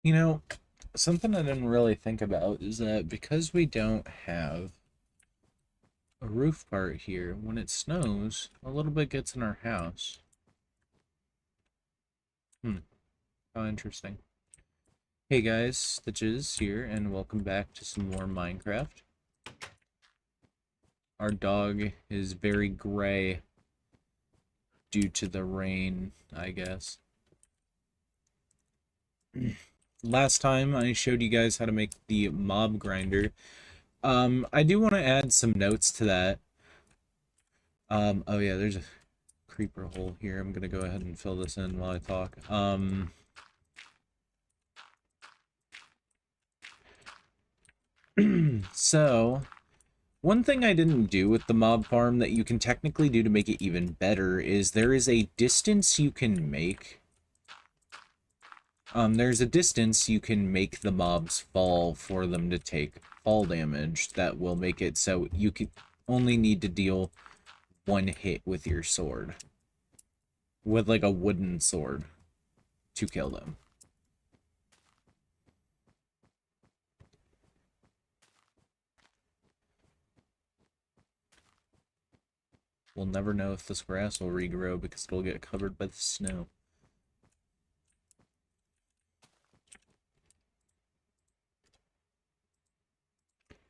You know, something I didn't really think about is that because we don't have a roof part here, when it snows, a little bit gets in our house. Hmm, how interesting. Hey guys, Stitches here, and welcome back to some more Minecraft. Our dog is very gray due to the rain, I guess. Last time I showed you guys how to make the mob grinder. I do want to add some notes to that. Oh yeah, there's a creeper hole here. I'm gonna go ahead and fill this in while I talk. So one thing I didn't do with the mob farm that you can technically do to make it even better is there is a distance you can make. There's a distance you can make the mobs fall for them to take fall damage that will make it so you can only need to deal one hit with your sword. With like a wooden sword to kill them. We'll never know if this grass will regrow because it'll get covered by the snow.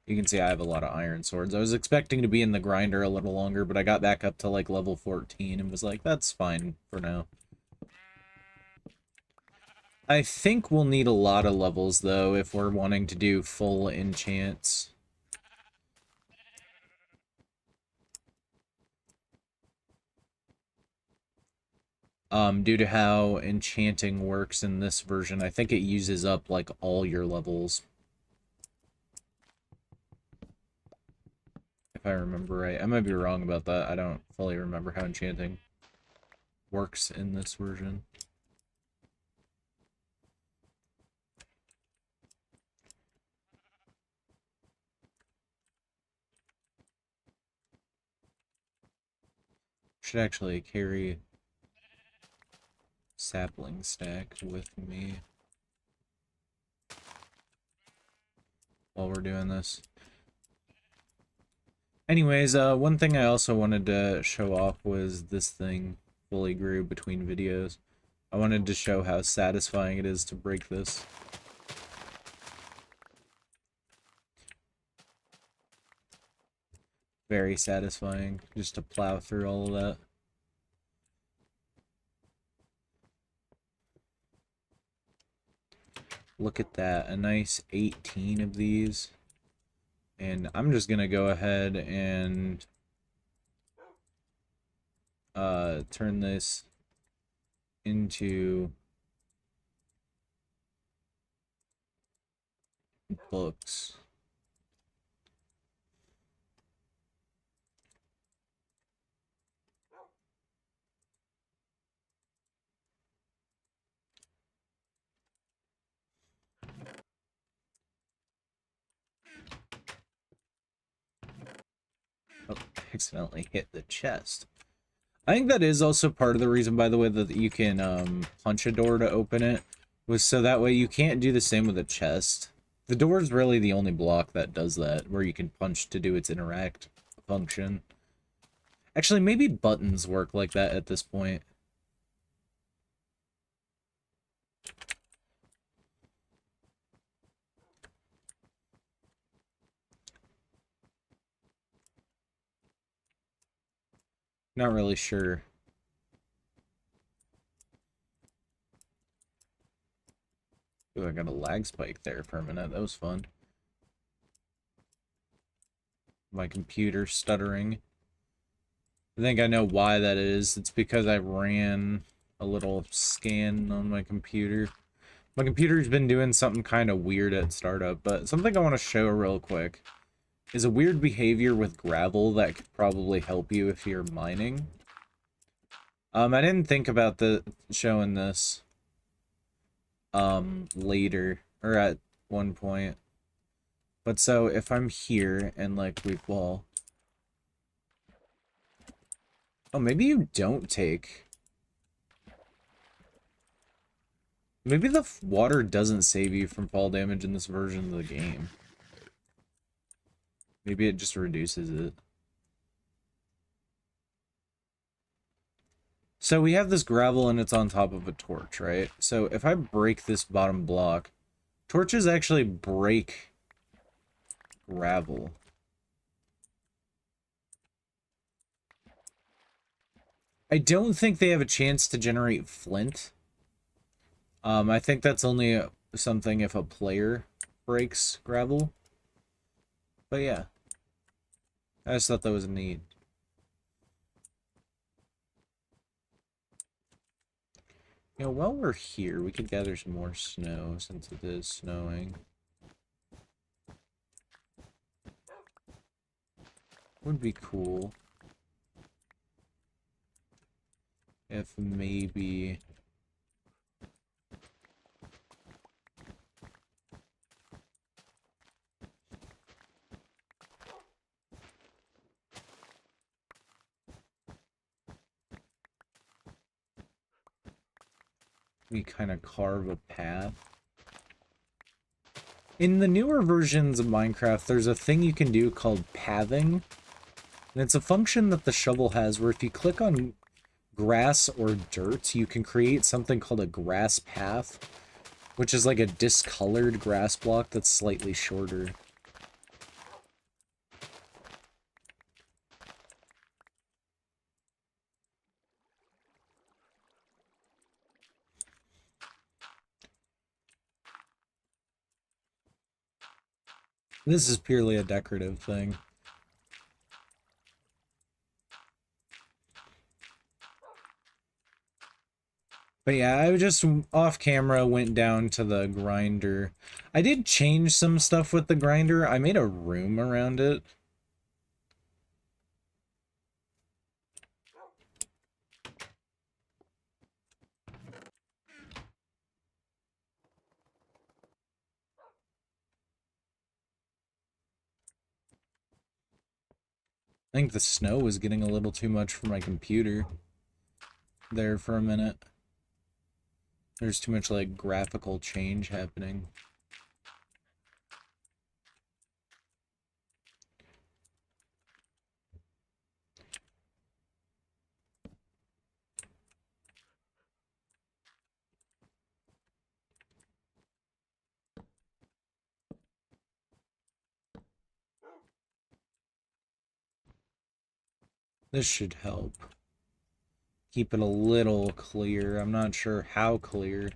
You can see I have a lot of iron swords. I was expecting to be in the grinder a little longer, but I got back up to like level 14 and was like, that's fine for now. I think we'll need a lot of levels though if we're wanting to do full enchants. Due to how enchanting works in this version, I think it uses up like all your levels. If I remember right. I might be wrong about that. I don't fully remember how enchanting works in this version. Should actually carry sapling stack with me while we're doing this. Anyways, one thing I also wanted to show off was this thing fully grew between videos. I wanted to show how satisfying it is to break this. Very satisfying, just to plow through all of that. Look at that, a nice 18 of these. And I'm just gonna go ahead and turn this into books. Oh, accidentally hit the chest. I think that is also part of the reason, by the way, that you can punch a door to open it, was so that way you can't do the same with a chest. The door is really the only block that does that, where you can punch to do its interact function. Actually, maybe buttons work like that at this point. Not really sure. Ooh, I got a lag spike there for a minute. That was fun. My computer stuttering. I think I know why that is. It's because I ran a little scan on my computer. My computer's been doing something kind of weird at startup, but something I want to show real quick is a weird behavior with gravel that could probably help you if you're mining. I didn't think about the showing this later or at one point. But so if I'm here and like well, oh, maybe you don't take. Maybe the water doesn't save you from fall damage in this version of the game. Maybe it just reduces it. So we have this gravel and it's on top of a torch, right? So if I break this bottom block, torches actually break gravel. I don't think they have a chance to generate flint. I think that's only something if a player breaks gravel. But yeah. I just thought that was neat. You know, while we're here, we could gather some more snow since it is snowing. Would be cool if maybe we kind of carve a path. In the newer versions of Minecraft, there's a thing you can do called pathing. And it's a function that the shovel has where if you click on grass or dirt, you can create something called a grass path, which is like a discolored grass block that's slightly shorter. This is purely a decorative thing. But yeah, I just off camera went down to the grinder. I did change some stuff with the grinder. I made a room around it. I think the snow was getting a little too much for my computer there for a minute. There's too much like graphical change happening. This should help keep it a little clear. I'm not sure how clear.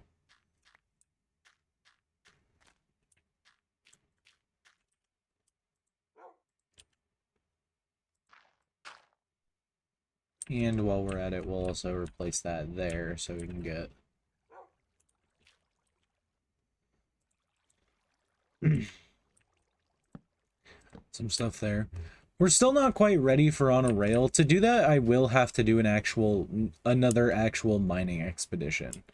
And while we're at it, we'll also replace that there so we can get some stuff there. We're still not quite ready for on a rail. To do that, I will have to do another actual mining expedition,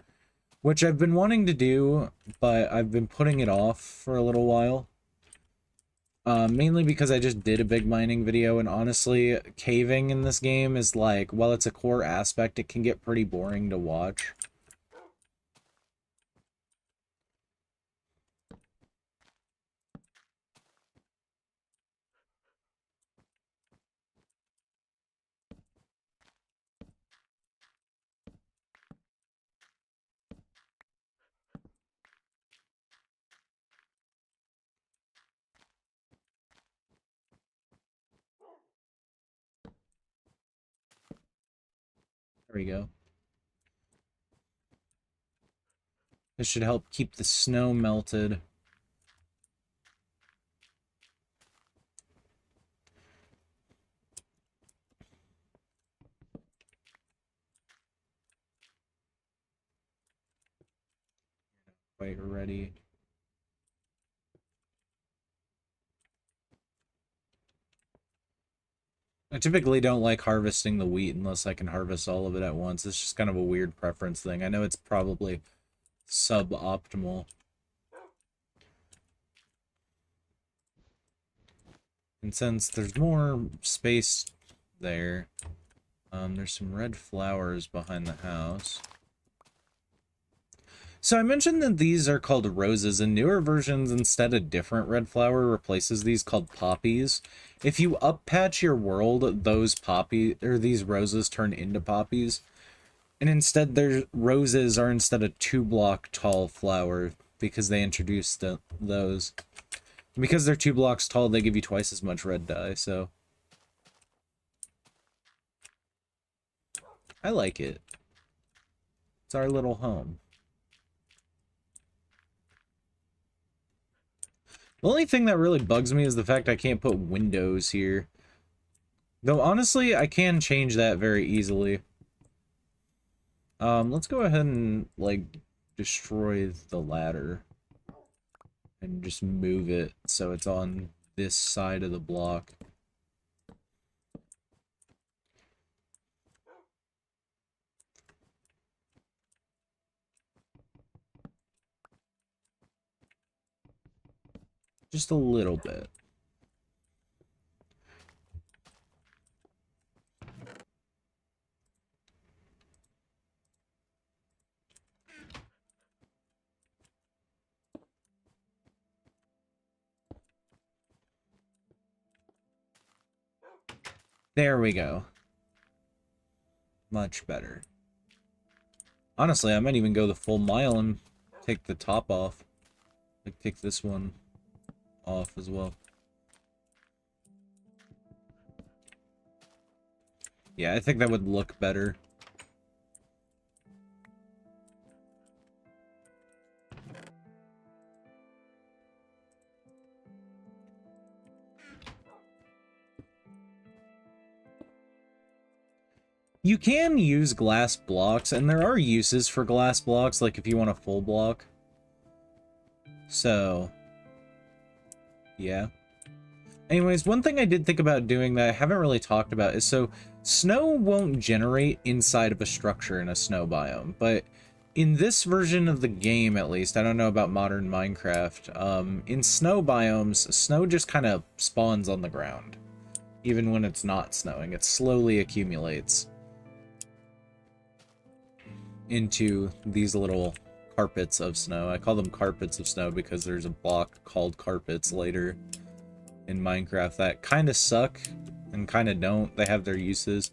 which I've been wanting to do, but I've been putting it off for a little while. Mainly because I just did a big mining video, and honestly, caving in this game is like, while it's a core aspect, it can get pretty boring to watch. There we go. This should help keep the snow melted. Quite ready. I typically don't like harvesting the wheat unless I can harvest all of it at once. It's just kind of a weird preference thing. I know it's probably suboptimal. And since there's more space there, there's some red flowers behind the house. So I mentioned that these are called roses, and newer versions, instead of different red flower, replaces these called poppies. If you up patch your world, those these roses turn into poppies. And instead their roses are instead of 2-block tall flower because they introduced those. And because they're 2 blocks tall, they give you twice as much red dye, so I like it. It's our little home. The only thing that really bugs me is the fact I can't put windows here. Though, honestly, I can change that very easily. Let's go ahead and, like, destroy the ladder. And just move it so it's on this side of the block. Just a little bit. There we go. Much better. Honestly, I might even go the full mile and take the top off. Like, take this one off as well. Yeah, I think that would look better. You can use glass blocks, and there are uses for glass blocks, like if you want a full block. So, yeah. Anyways, one thing I did think about doing that I haven't really talked about is, so snow won't generate inside of a structure in a snow biome, but in this version of the game, at least, I don't know about modern Minecraft, in snow biomes, snow just kind of spawns on the ground. Even when it's not snowing, it slowly accumulates into these little carpets of snow. I call them carpets of snow because there's a block called carpets later in Minecraft that kind of suck and kind of don't. They have their uses.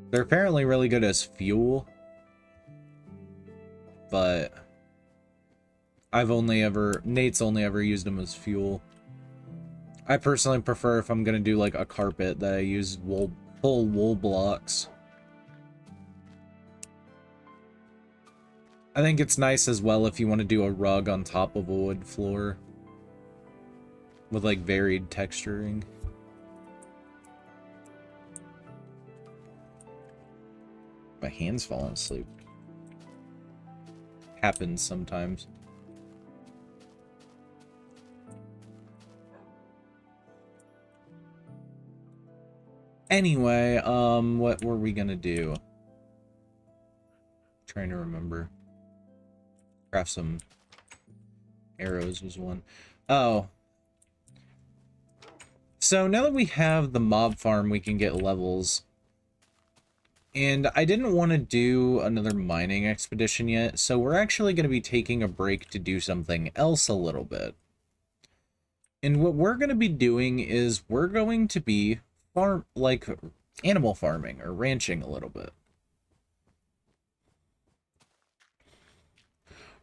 They're apparently really good as fuel, but Nate's only ever used them as fuel. I personally prefer, if I'm gonna do like a carpet, that I use full wool blocks. I think it's nice as well if you want to do a rug on top of a wood floor with like varied texturing. My hand's falling asleep. Happens sometimes. Anyway, what were we gonna do? Trying to remember. Craft some arrows was one. Oh. So now that we have the mob farm, we can get levels. And I didn't want to do another mining expedition yet, so we're actually going to be taking a break to do something else a little bit. And what we're going to be doing is we're going to be animal farming or ranching a little bit.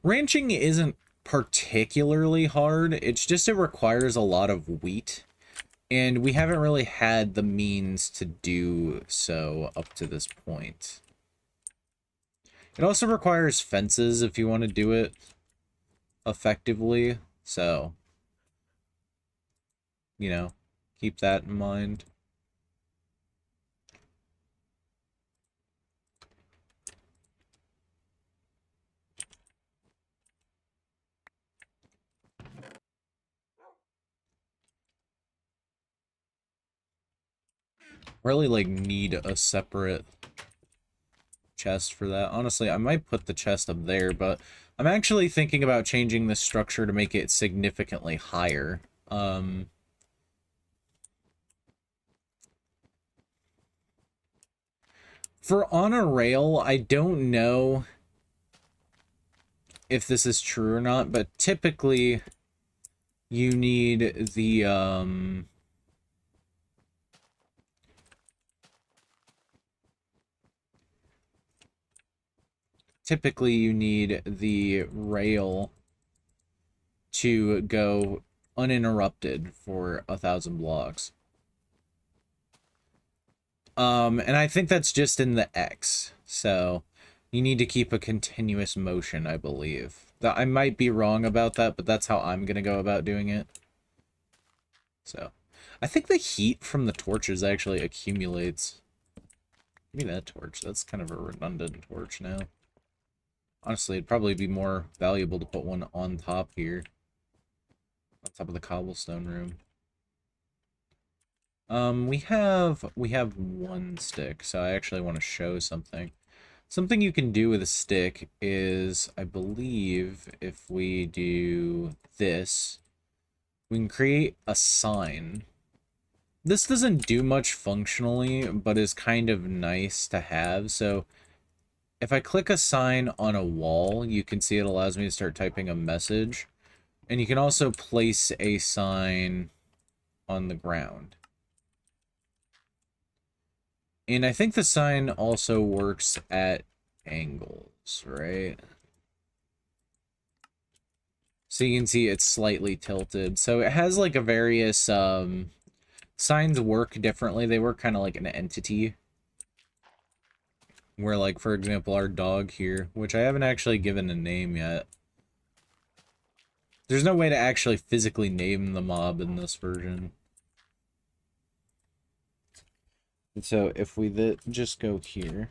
Ranching isn't particularly hard, it's just it requires a lot of wheat. And we haven't really had the means to do so up to this point. It also requires fences if you want to do it effectively, so, you know, keep that in mind. Really, like, need a separate chest for that. Honestly, I might put the chest up there, but I'm actually thinking about changing this structure to make it significantly higher. For on a rail, I don't know if this is true or not, but typically you need the typically you need the rail to go uninterrupted for 1,000 blocks. And I think that's just in the X. So you need to keep a continuous motion, I believe. I might be wrong about that, but that's how I'm gonna go about doing it. So I think the heat from the torches actually accumulates. Give me that torch. That's kind of a redundant torch now. Honestly, it'd probably be more valuable to put one on top here. On top of the cobblestone room. We have one stick, so I actually want to show something. Something you can do with a stick is, I believe, if we do this, we can create a sign. This doesn't do much functionally, but is kind of nice to have. So if I click a sign on a wall, you can see it allows me to start typing a message. And you can also place a sign on the ground. And I think the sign also works at angles, right? So you can see it's slightly tilted. So it has like a various signs work differently. They work kind of like an entity. Where like, for example, our dog here, which I haven't actually given a name yet. There's no way to actually physically name the mob in this version. And so if we just go here.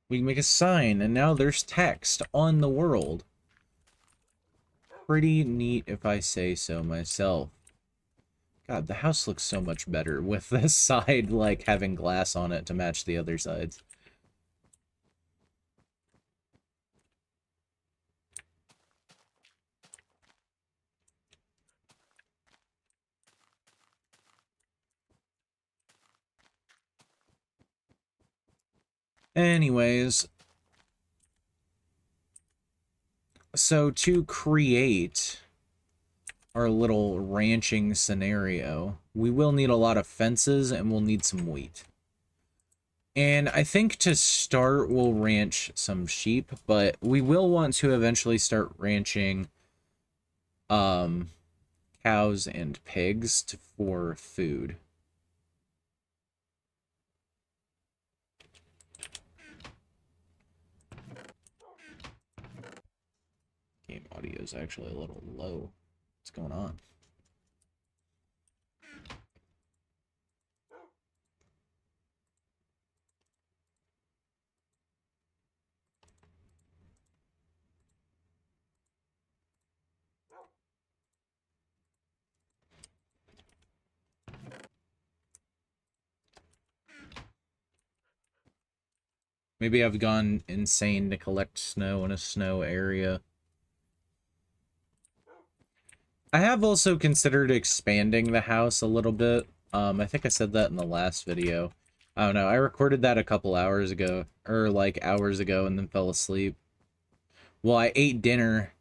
We can make a sign, and now there's text on the world. Pretty neat if I say so myself. God, the house looks so much better with this side, like, having glass on it to match the other sides. Anyways, so to create our little ranching scenario, we will need a lot of fences and we'll need some wheat. And I think to start, we'll ranch some sheep, but we will want to eventually start ranching cows and pigs for food. Game audio is actually a little low. What's going on? Maybe I've gone insane to collect snow in a snow area. I have also considered expanding the house a little bit. I think I said that in the last video. I don't know, I recorded that a couple hours ago, or like hours ago, and then fell asleep. Well, I ate dinner,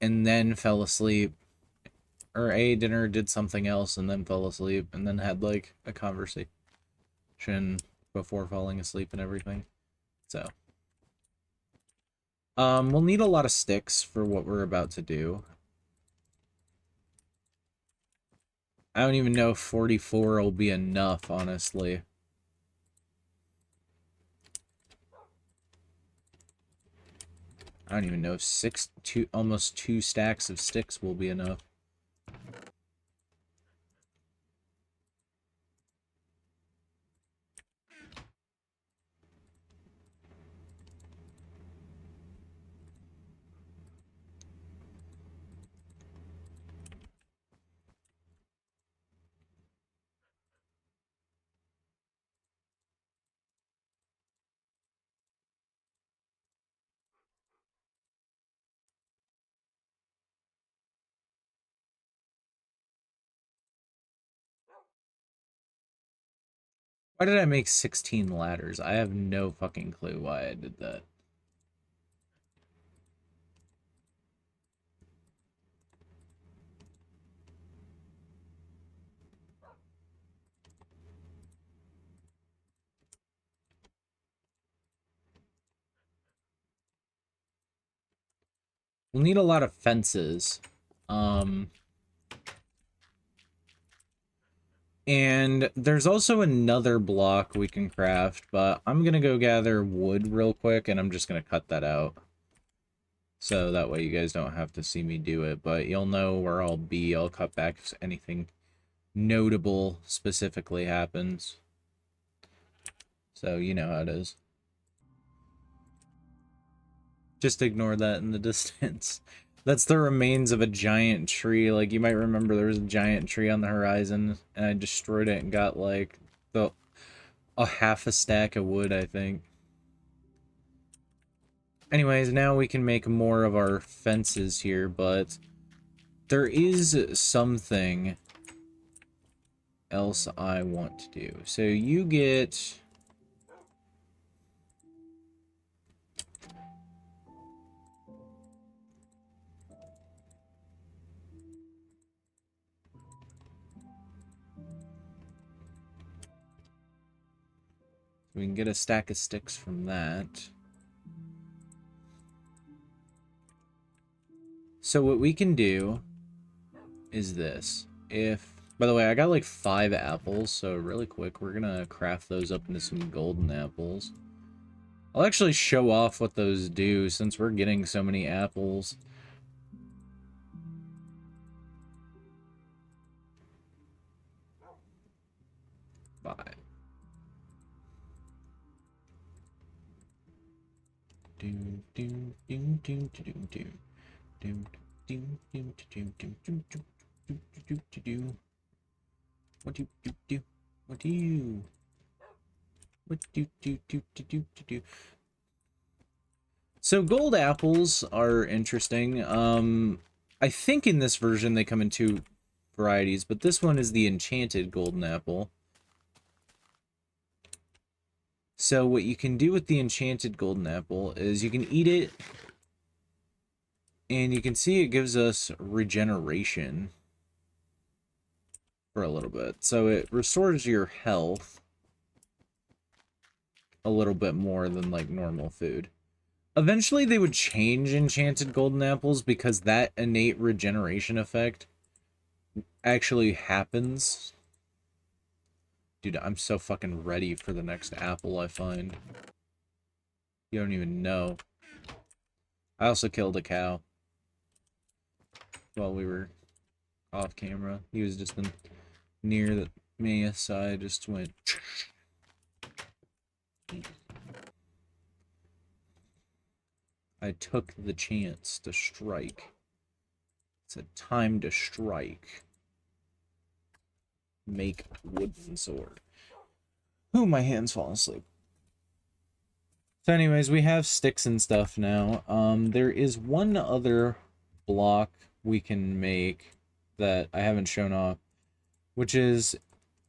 and then fell asleep. Or ate dinner, did something else, and then fell asleep, and then had like a conversation before falling asleep and everything. So, we'll need a lot of sticks for what we're about to do. I don't even know if 44 will be enough, honestly. I don't even know if almost 2 stacks of sticks will be enough. Why did I make 16 ladders? I have no fucking clue why I did that. We'll need a lot of fences. And there's also another block we can craft, but I'm gonna go gather wood real quick, and I'm just gonna cut that out. So that way you guys don't have to see me do it, but you'll know where I'll be. I'll cut back if anything notable specifically happens. So you know how it is. Just ignore that in the distance. That's the remains of a giant tree. Like, you might remember there was a giant tree on the horizon, and I destroyed it and got, like, a half a stack of wood, I think. Anyways, now we can make more of our fences here, but there is something else I want to do. So you get... We can get a stack of sticks from that. So what we can do is this. By the way, I got like 5 apples, so really quick, we're gonna craft those up into some golden apples. I'll actually show off what those do since we're getting so many apples. Five. Do do do do do do do do do do do do do do do. What do do do? What do you? What do do do do do do? So gold apples are interesting. I think in this version they come in 2 varieties, but this one is the enchanted golden apple. So what you can do with the enchanted golden apple is you can eat it, and you can see it gives us regeneration for a little bit. So it restores your health a little bit more than like normal food. Eventually they would change enchanted golden apples because that innate regeneration effect actually happens. Dude, I'm so fucking ready for the next apple I find. You don't even know. I also killed a cow while we were off camera. He was just near me, so I just went... I took the chance to strike. It's a time to strike. Make wooden sword. Ooh, my hand's falling asleep. So anyways, we have sticks and stuff now. There is one other block we can make that I haven't shown off, which is,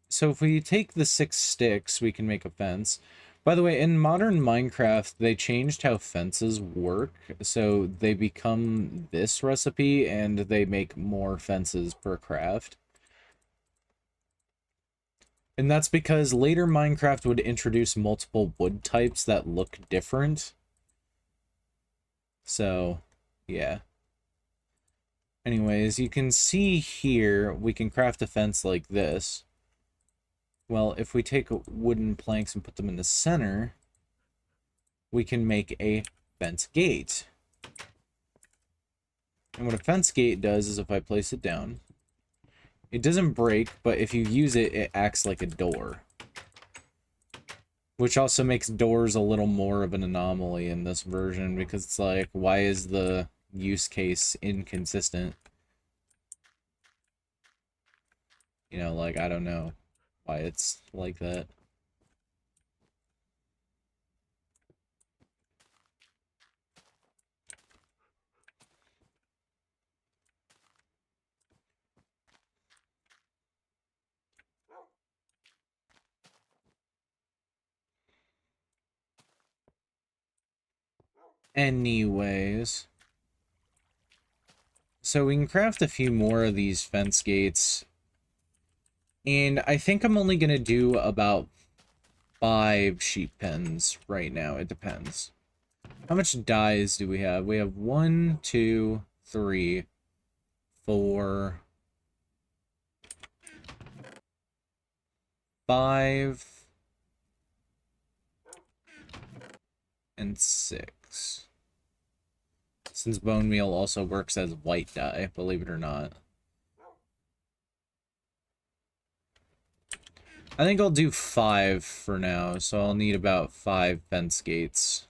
so if we take the 6 sticks, we can make a fence. By the way, in modern Minecraft, they changed how fences work, so they become this recipe, and they make more fences per craft. And that's because later Minecraft would introduce multiple wood types that look different. So, yeah. Anyways, you can see here, we can craft a fence like this. Well, if we take wooden planks and put them in the center, we can make a fence gate. And what a fence gate does is if I place it down, it doesn't break, but if you use it, it acts like a door. Which also makes doors a little more of an anomaly in this version, because it's like, why is the use case inconsistent? You know, like, I don't know why it's like that. Anyways. So we can craft a few more of these fence gates. And I think I'm only going to do about 5 sheep pens right now. It depends. How much dyes do we have? We have 1, 2, 3, 4, 5, and 6. Since bone meal also works as white dye, believe it or not. I think I'll do 5 for now, so I'll need about 5 fence gates.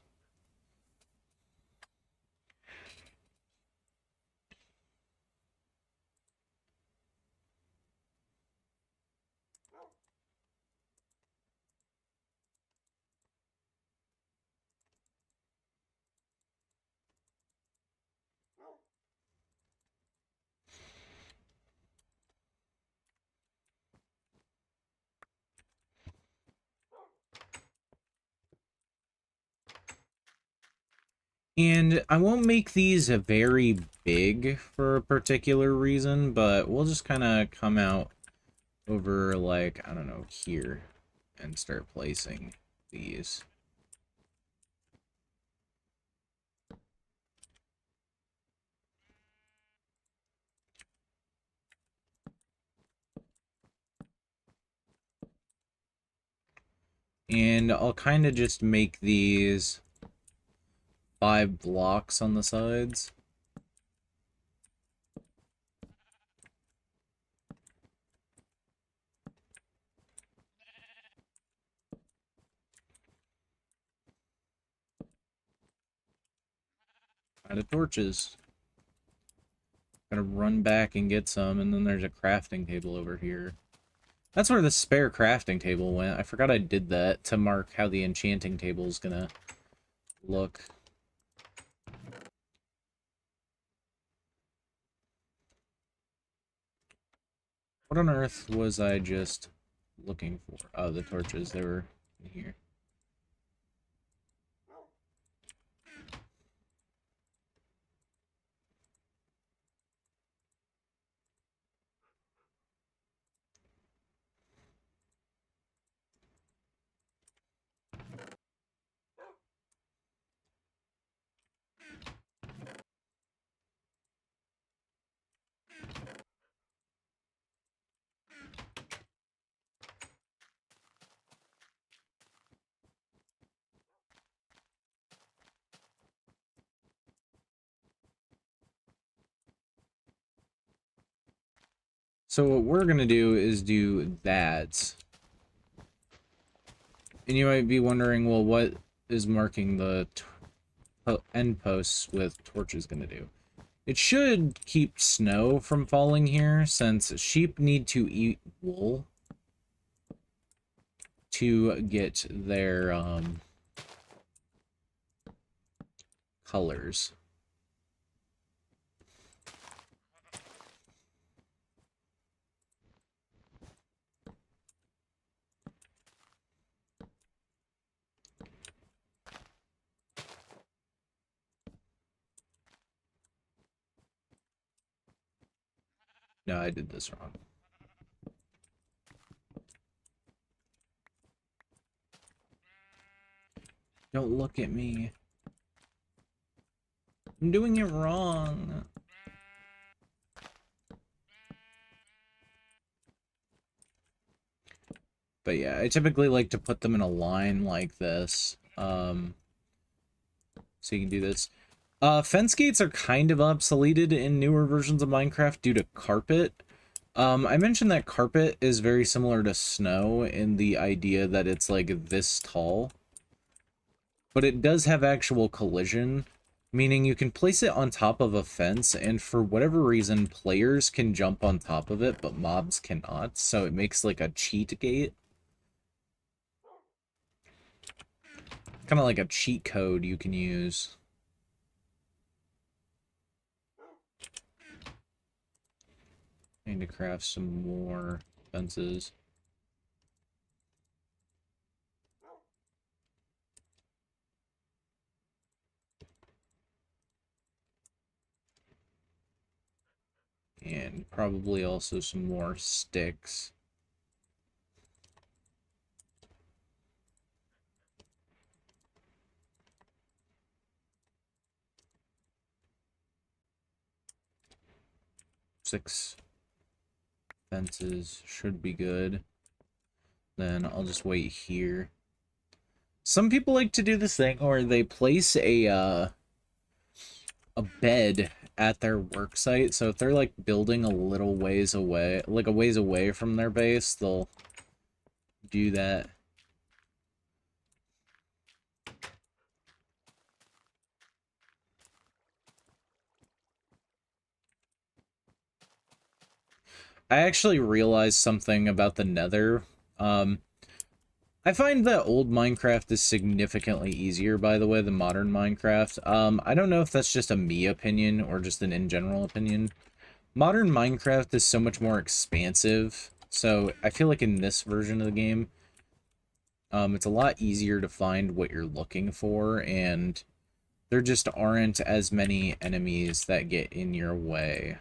And I won't make these very big for a particular reason, but we'll just kind of come out over, like, I don't know, here, and start placing these. And I'll kind of just make these 5 blocks on the sides. Out of torches. Gotta run back and get some, and then there's a crafting table over here. That's where the spare crafting table went. I forgot I did that to mark how the enchanting table is gonna look. What on earth was I just looking for? Oh, the torches. They were in here. So what we're gonna do is do that. And you might be wondering, well, what is marking the end posts with torches gonna do? It should keep snow from falling here, since sheep need to eat wool to get their colors. No, I did this wrong. Don't look at me. I'm doing it wrong. But yeah, I typically like to put them in a line like this. So you can do this. Fence gates are kind of obsoleted in newer versions of Minecraft due to carpet. I mentioned that carpet is very similar to snow in the idea that it's like this tall. But it does have actual collision, meaning you can place it on top of a fence, and for whatever reason, players can jump on top of it, but mobs cannot, so it makes like a cheat gate. Kind of like a cheat code you can use. I need to craft some more fences. And probably also some more sticks. Six fences should be good. Then I'll just wait here. Some people like to do this thing where they place a bed at their work site. So if they're like building a little ways away, like a ways away from their base, they'll do that. I actually realized something about the Nether. I find that old Minecraft is significantly easier, by the way, than modern Minecraft. I don't know if that's just a me opinion or just an in general opinion. Modern Minecraft is so much more expansive, so I feel like in this version of the game, it's a lot easier to find what you're looking for, and there just aren't as many enemies that get in your way.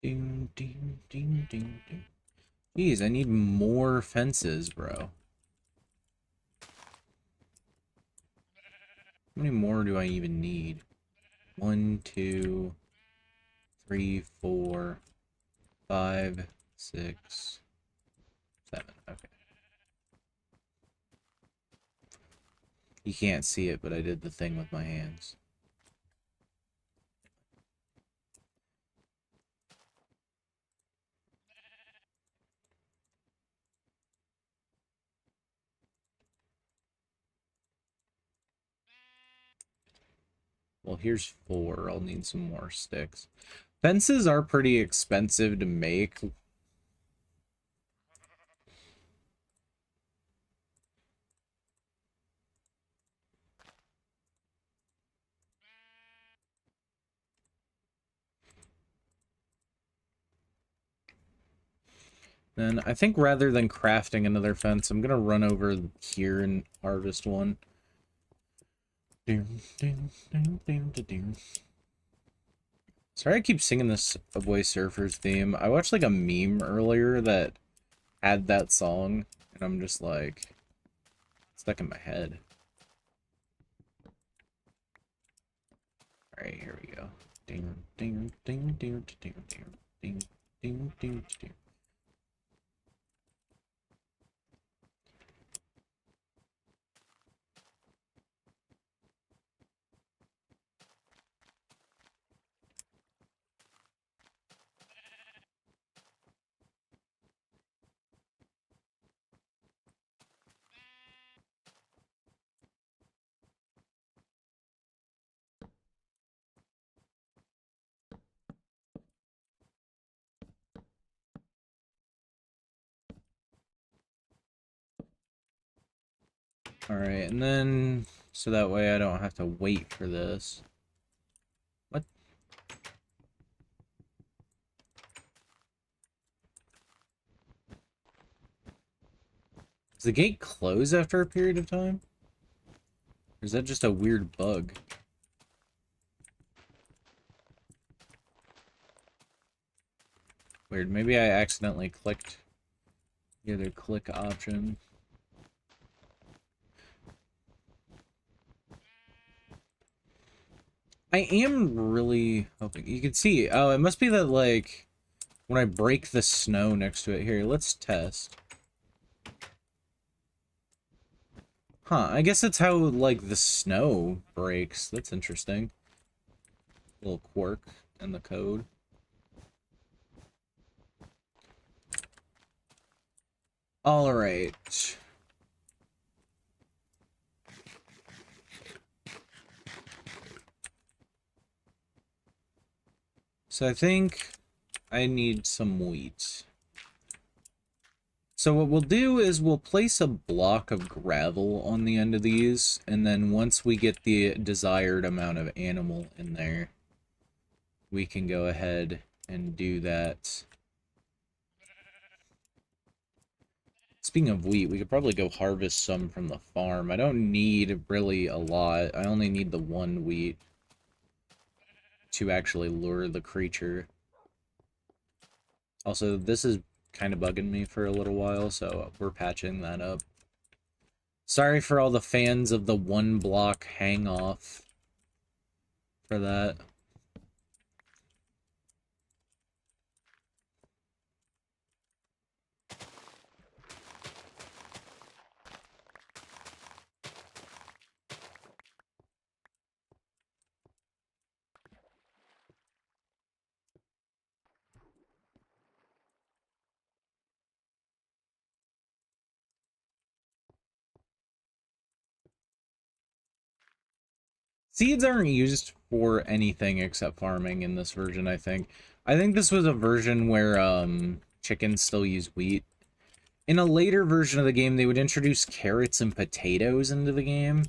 Ding, ding, ding, ding, ding. Jeez, I need more fences, bro. How many more do I even need? 1, 2, 3, 4, 5, 6, 7. Okay. You can't see it, but I did the thing with my hands. Well, here's 4. I'll need some more sticks. Fences are pretty expensive to make. And I think rather than crafting another fence, I'm gonna run over here and harvest one. Sorry I keep singing this Subway Surfers theme. I watched like a meme earlier that had that song, and I'm just like, stuck in my head. Alright, here we go. Ding, ding, ding, ding, ding, ding, ding, ding, ding, ding. Alright, and then, so that way I don't have to wait for this. What? Does the gate close after a period of time? Or is that just a weird bug? Weird, maybe I accidentally clicked the other click option. I am really hoping you can see. Oh, it must be that, like, when I break the snow next to it. Here, let's test. Huh, I guess that's how, like, the snow breaks. That's interesting. Little quirk in the code. Alright. So I think I need some wheat. So what we'll do is we'll place a block of gravel on the end of these, and then once we get the desired amount of animal in there, we can go ahead and do that. Speaking of wheat, we could probably go harvest some from the farm. I don't need really a lot. I only need the one wheat to actually lure the creature. Also, this is kind of bugging me for a little while, so we're patching that up. Sorry for all the fans of the one block hang off for that. Seeds aren't used for anything except farming in this version, I think. I think this was a version where chickens still use wheat. In a later version of the game, they would introduce carrots and potatoes into the game.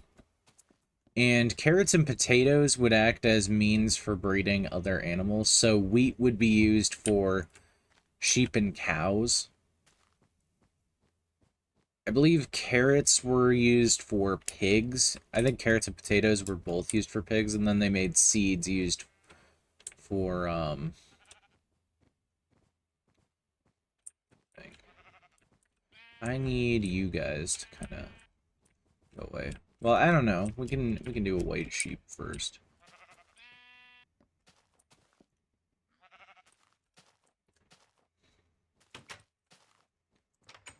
And carrots and potatoes would act as means for breeding other animals. So wheat would be used for sheep and cows. I believe carrots were used for pigs. I think carrots and potatoes were both used for pigs, and then they made seeds used for, I need you guys to kind of go away. Well, I don't know. We can do a white sheep first.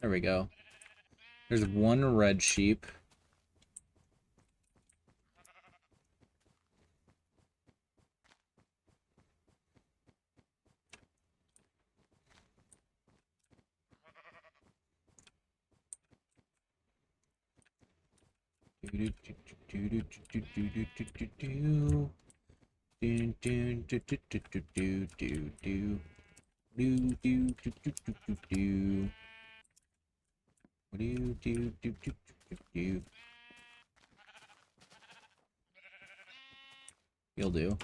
There we go. There's one red sheep. You'll do.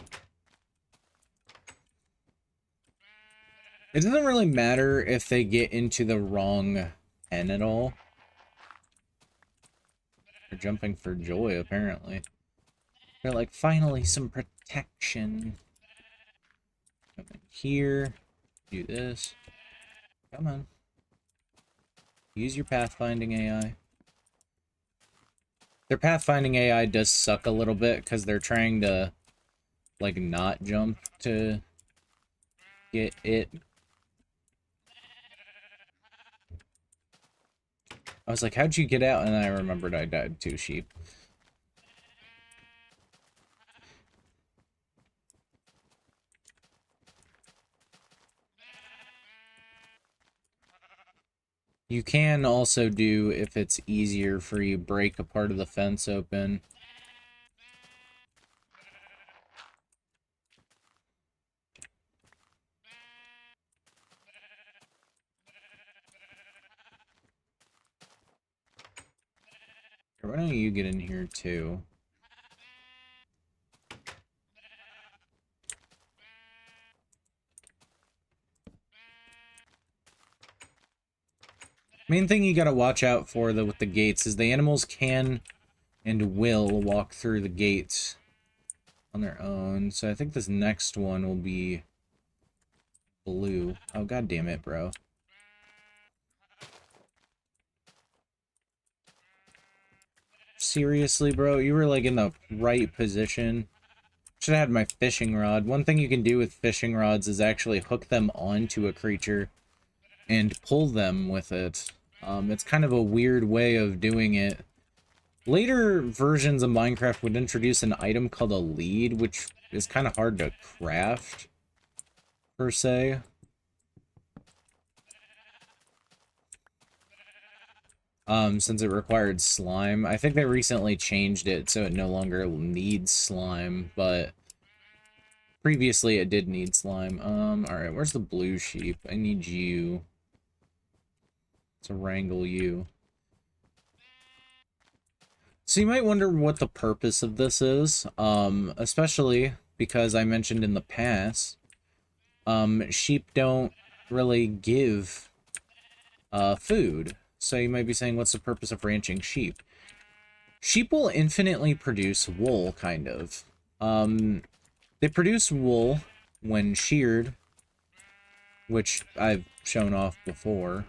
It doesn't really matter if they get into the wrong pen at all. They're jumping for joy, apparently. They're like, finally, some protection. Come in here. Do this. Come on. Use your pathfinding AI. Their pathfinding AI does suck a little bit because they're trying to, like, not jump to get it. I was like, how'd you get out? And then I remembered I died 2 sheep. You can also do, if it's easier for you, break a part of the fence open. Why don't you get in here too? Main thing you gotta watch out for with the gates is the animals can and will walk through the gates on their own. So I think this next one will be blue. Oh, god damn it, bro. Seriously, bro? You were like in the right position. Should have had my fishing rod. One thing you can do with fishing rods is actually hook them onto a creature and pull them with it. It's kind of a weird way of doing it. Later versions of Minecraft would introduce an item called a lead, which is kind of hard to craft, per se. Since it required slime. I think they recently changed it so it no longer needs slime, but previously it did need slime. Alright, where's the blue sheep? I need you to wrangle you. So you might wonder what the purpose of this is, especially because I mentioned in the past, sheep don't really give food. So you might be saying, what's the purpose of ranching sheep? Sheep will infinitely produce wool, kind of. They produce wool when sheared, which I've shown off before.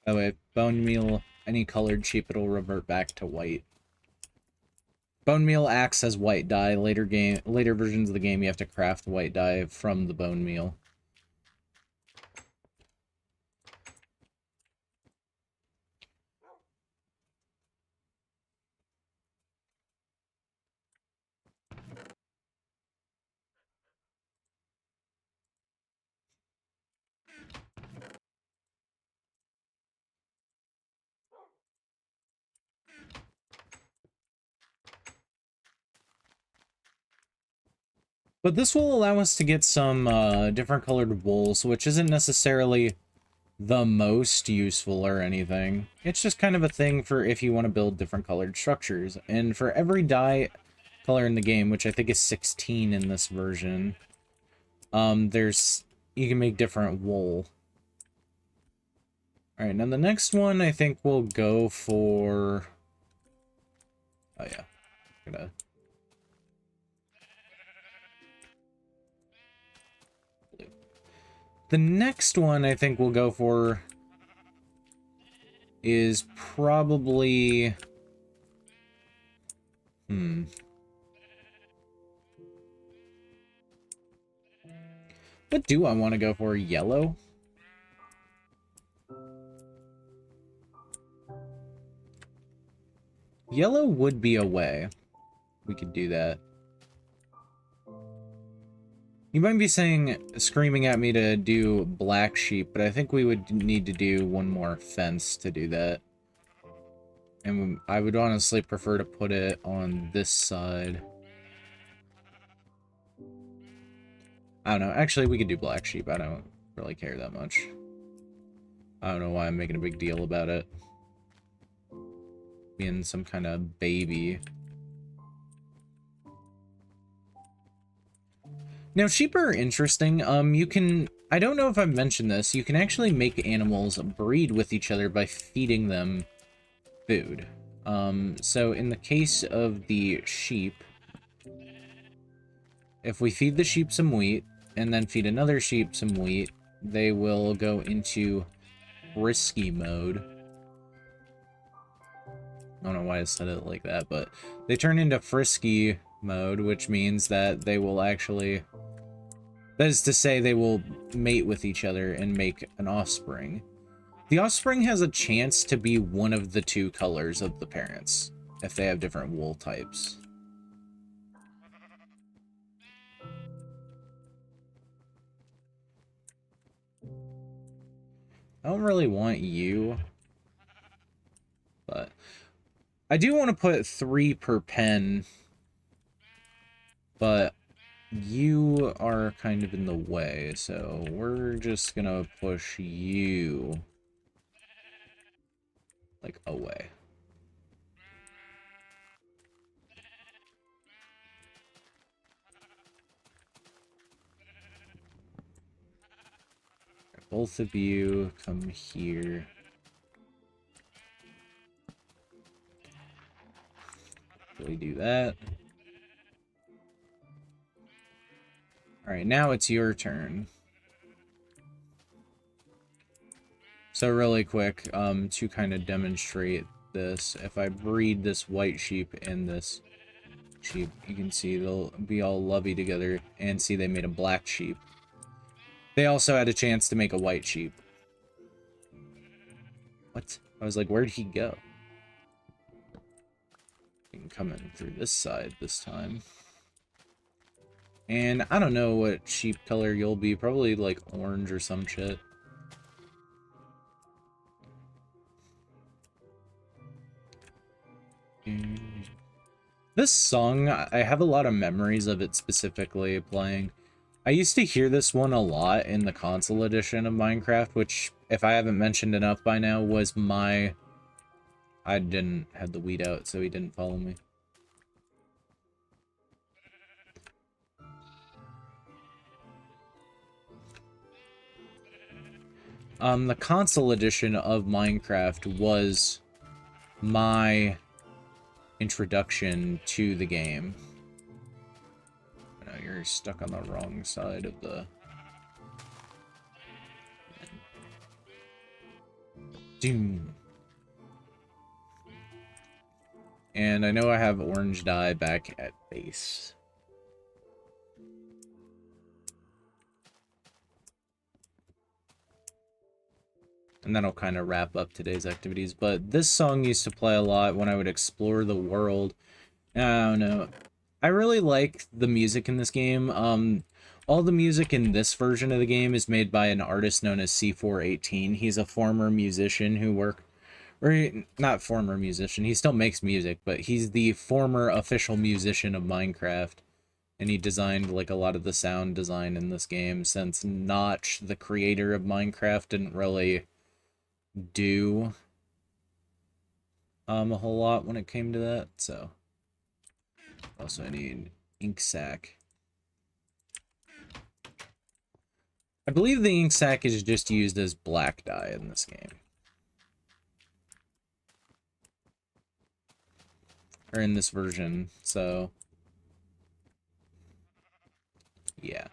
By the way, bone meal, any colored sheep, it'll revert back to white. Bone meal acts as white dye. Later versions of the game, you have to craft white dye from the bone meal. But this will allow us to get some different colored wools, which isn't necessarily the most useful or anything. It's just kind of a thing for if you want to build different colored structures. And for every dye color in the game, which I think is 16 in this version, you can make different wool. Alright, now the next one I think we'll go for... Oh yeah. Gonna... The next one I think we'll go for is probably... What do I want to go for? Yellow? Yellow would be a way. We could do that. You might be screaming at me to do black sheep, but I think we would need to do one more fence to do that. And I would honestly prefer to put it on this side. I don't know. Actually, we could do black sheep. I don't really care that much. I don't know why I'm making a big deal about it. Being some kind of baby. Now, sheep are interesting. You can... I don't know if I've mentioned this. You can actually make animals breed with each other by feeding them food. So in the case of the sheep, if we feed the sheep some wheat, and then feed another sheep some wheat, they will go into frisky mode. I don't know why I said it like that, but they turn into frisky mode, which means that they will actually... That is to say, they will mate with each other and make an offspring. The offspring has a chance to be one of the two colors of the parents, if they have different wool types. I don't really want you, but I do want to put 3 per pen, but you are kind of in the way, so we're just gonna push you, like, away. Both of you come here. We do that. Alright, now it's your turn. So really quick, to kind of demonstrate this, if I breed this white sheep and this sheep, you can see they'll be all lovey together, and see they made a black sheep. They also had a chance to make a white sheep. What? I was like, where'd he go? You can come in through this side this time. And I don't know what sheep color you'll be, probably like orange or some shit. This song, I have a lot of memories of it specifically playing. I used to hear this one a lot in the console edition of Minecraft, which, if I haven't mentioned enough by now, was my... I didn't have the weed out, so he didn't follow me. The console edition of Minecraft was my introduction to the game. No, you're stuck on the wrong side of the... Doom. And I know I have orange dye back at base. And that'll kind of wrap up today's activities. But this song used to play a lot when I would explore the world. I don't know. I really like the music in this game. All the music in this version of the game is made by an artist known as C418. He's a former musician who worked... Or, not former musician. He still makes music, but he's the former official musician of Minecraft. And he designed, like, a lot of the sound design in this game, since Notch, the creator of Minecraft, didn't really do a whole lot when it came to that, so. Also, I need ink sac. I believe the ink sac is just used as black dye in this game. Or in this version, so. Yeah.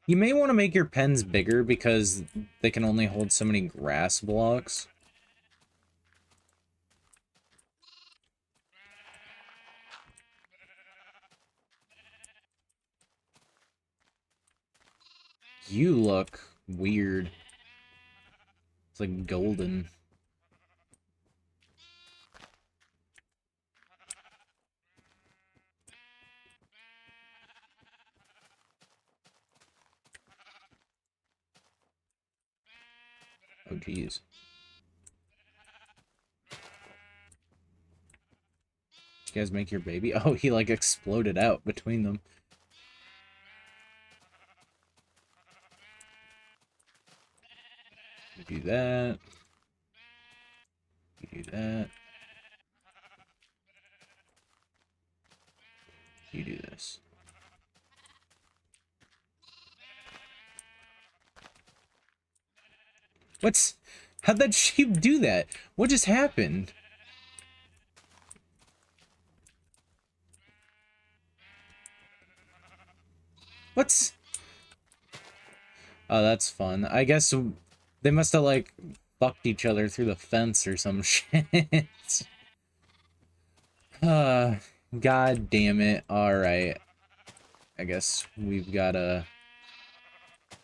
You may want to make your pens bigger because they can only hold so many grass blocks. You look weird. It's like golden. Oh, geez. Did you guys make your baby? Oh, he, like, exploded out between them. You do that. You do that. You do this. What's... How'd that sheep do that? What just happened? What's... Oh, that's fun. I guess they must have, like, fucked each other through the fence or some shit. God damn it. Alright. I guess we've gotta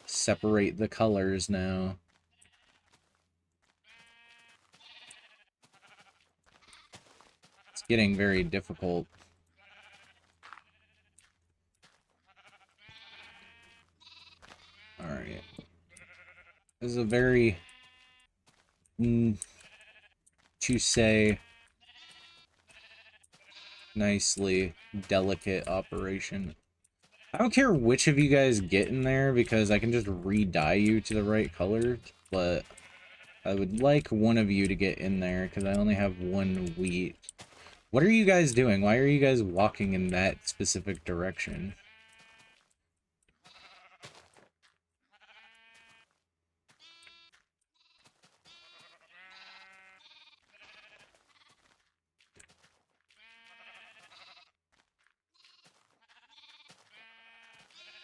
separate the colors now. It's getting very difficult. Alright. This is a very... to say... nicely delicate operation. I don't care which of you guys get in there, because I can just re-dye you to the right color, but I would like one of you to get in there, because I only have one wheat. What are you guys doing? Why are you guys walking in that specific direction?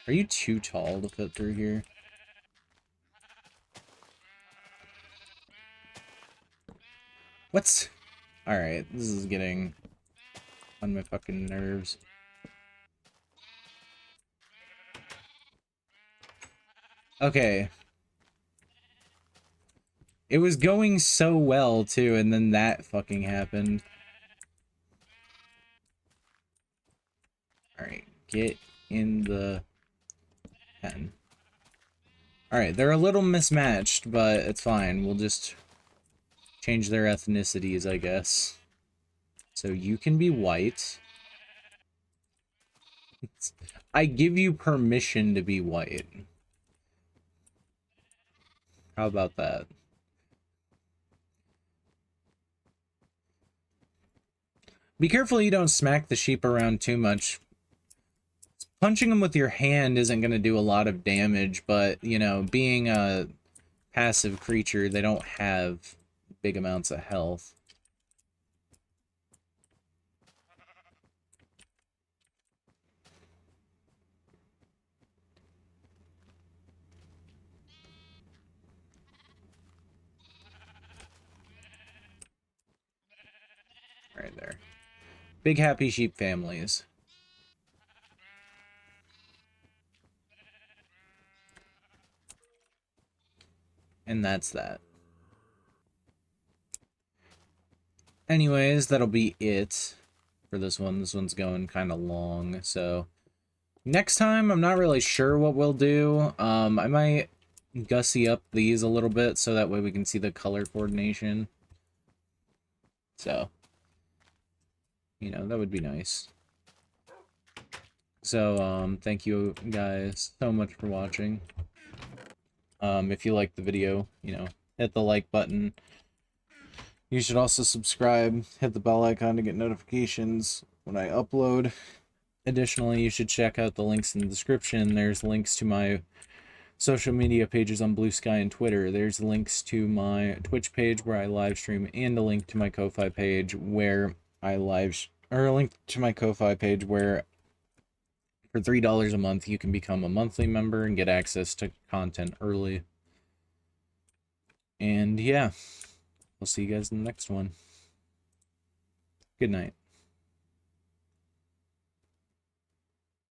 Are you too tall to fit through here? What's... Alright, this is getting on my fucking nerves. Okay. It was going so well, too, and then that fucking happened. Alright, get in the pen. Alright, they're a little mismatched, but it's fine. We'll just change their ethnicities, I guess. So you can be white. I give you permission to be white. How about that? Be careful you don't smack the sheep around too much. Punching them with your hand isn't going to do a lot of damage, but, you know, being a passive creature, they don't have big amounts of health. Right there. Big happy sheep families. And that's that. Anyways, that'll be it for this one. This one's going kind of long, so next time I'm not really sure what we'll do. I might gussy up these a little bit so that way we can see the color coordination. So, you know, that would be nice. So, thank you guys so much for watching. If you liked the video, you know, hit the like button. You should also subscribe, hit the bell icon to get notifications when I upload. Additionally, you should check out the links in the description. There's links to my social media pages on Blue Sky and Twitter. There's links to my Twitch page where I live stream, and a link to my Ko-Fi page where I or a link to my Ko-Fi page where for $3 a month you can become a monthly member and get access to content early. And yeah, I'll see you guys in the next one. Good night.